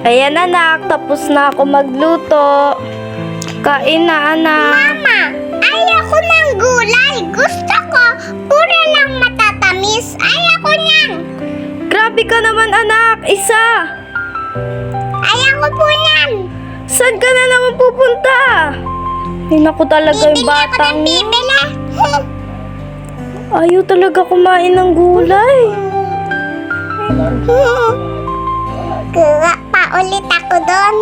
Ayan anak, tapos na ako magluto. Kain na anak. Mama, ayoko ng gulay. Gusto ko, puro lang matatamis. Ayoko niyan. Grabe ka naman anak, isa. Ayoko po niyan. Saan ka na naman pupunta? Ay naku talaga yung Bibili ako batang ng yun. bibili. Ayaw talaga kumain ng gulay. Kuha pa ulit ako doon.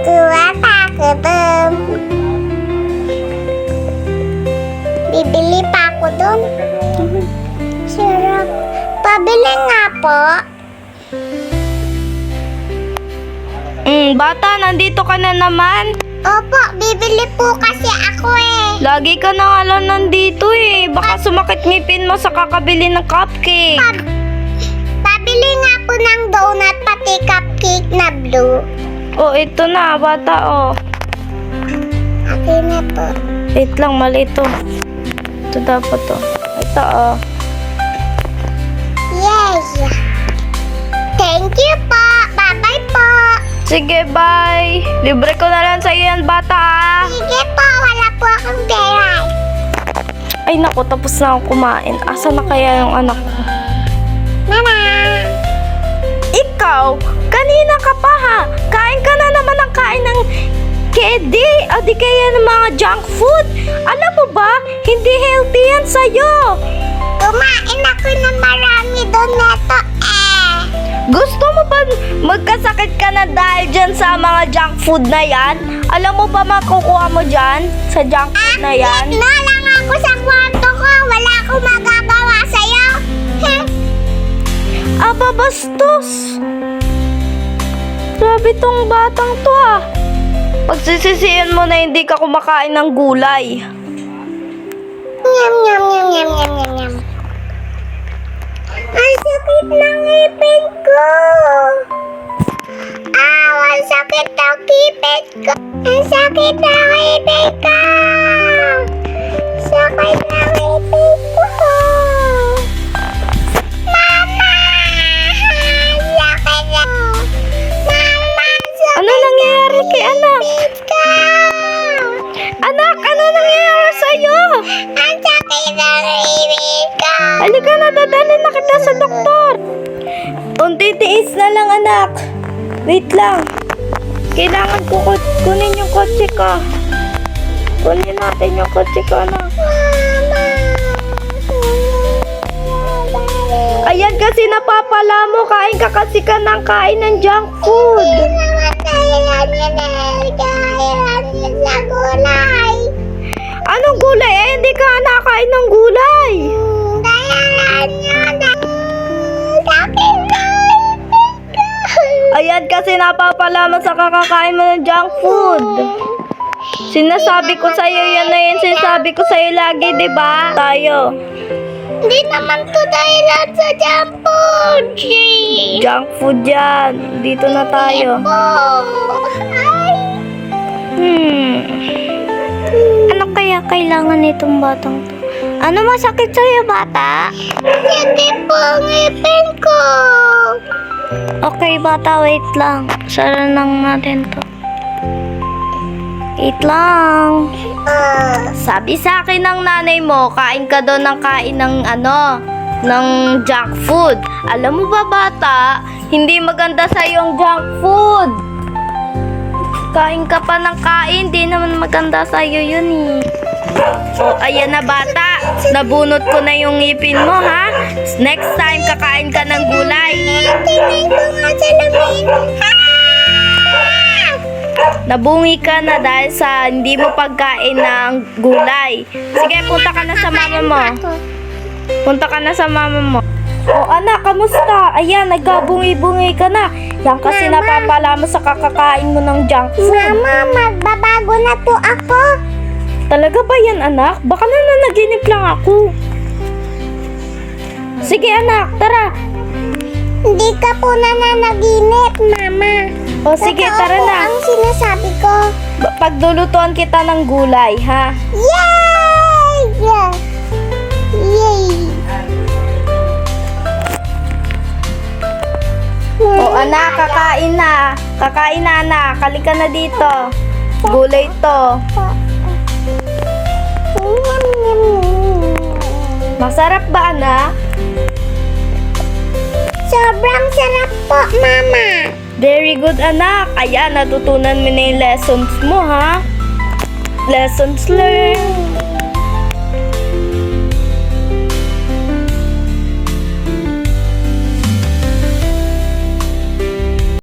Kuha pa ako doon. Bibili pa ako doon. Sarap. Pabili nga po. Bata, nandito ka na naman. Opo, bibili po kasi ako eh. Lagi ka na nga lang nandito eh. Baka sumakit ngipin mo sa kakabili ng cupcake. Pabili nga po ng donut pati cupcake na blue. Oh, ito na, bata oh. Okay na po. Wait lang, mali ito. Ito dapat oh. Ito oh. Yes. Thank you po. Bye-bye po. Sige, bye. Libre ko na lang sa iyo yan, bata ah. Sige po, wala po akong pera. Ay naku, tapos na akong kumain. Asa na kaya yung anak ko? Mama. Ikaw, kanina ka pa ha. Kain ka na naman ng kain ng candy. O di kaya ng mga junk food. Alam mo ba, hindi healthy yan sa'yo. Kumain ako ng marami doon neto eh. Gusto mo ba magkasakit ka na dahil dyan sa mga junk food na yan? Alam mo ba makukuha mo dyan sa junk food na yan? No lang ako sa kwarto ko. Wala akong magagawa sa'yo. Aba, bastos. Grabe tong batang to ah. Pagsisisihan mo na hindi ka kumakain ng gulay. Nyam, nyam, nyam, nyam, nyam, nyam, nyam. Ang sakit ng ngipin ko. Ang sakit ng ngipin ko. Ang sakit ng ngipin ko. Sakit ng ngipin ko. Mama! Sakit na. Mama, sakit Ano nangyayari kay anak? ngipin ko. Anak, ano nangyayari sa'yo? Ang sakit ng ngipin ko. Halika na, dadalhin na kita sa doktor. Unti tiis na lang anak. Wait lang. Kailangan ko kunin yung kotse ko. Kunin natin yung kotse ko anak. Ayan kasi napapala mo. Kain ka kasi ka ng kain ng junk food. Sa gulay. Anong gulay? Eh, hindi ka nakain ng gulay. Dahilan nyo na. Ayan kasi napapala mo sa kakakain mo ng junk food. Sinasabi ko sa'yo yan na yan. Sinasabi ko sa'yo lagi, di ba? Tayo. Hindi naman to dahilan sa junk food. Junk food yan. Dito na tayo. Ay. Ano kaya kailangan nitong batang to? Ano masakit sa'yo, bata? Hindi po ang ngipin ko. Okay, bata, wait lang. Sara lang natin to. Wait lang. Sabi sa akin ng nanay mo, kain ka doon ng kain ng ng junk food. Alam mo ba, bata, hindi maganda sa yung junk food. Kain ka pa ng kain, di naman maganda sa iyo yun eh. O, ayan na bata. Nabunot ko na yung ngipin mo, ha? Next time, kakain ka ng gulay. Tingnan ko nga sa lamin. Nabungi ka na dahil sa hindi mo pagkain ng gulay. Sige, punta ka na sa mama mo. Punta ka na sa mama mo. O anak, kamusta? Ayan, nagbabungi-bungi ka na. Yan kasi Mama. napapala mo sa kakakain mo ng junk food. Mama, magbabago na po ako. Talaga ba yan, anak? Baka nananaginip lang ako. Sige, anak, tara. Hindi ka po nananaginip, Mama. O sige, Totoo tara po na. ang sinasabi ko. Pagdulutuan kita ng gulay, ha? Yay! Yay! O anak, kakain na. Kakain na anak. Halika na dito. Gulay to. Masarap ba anak? Sobrang sarap po, Mama. Very good anak. Ayan, natutunan mo na yung lessons mo ha. Lessons learned.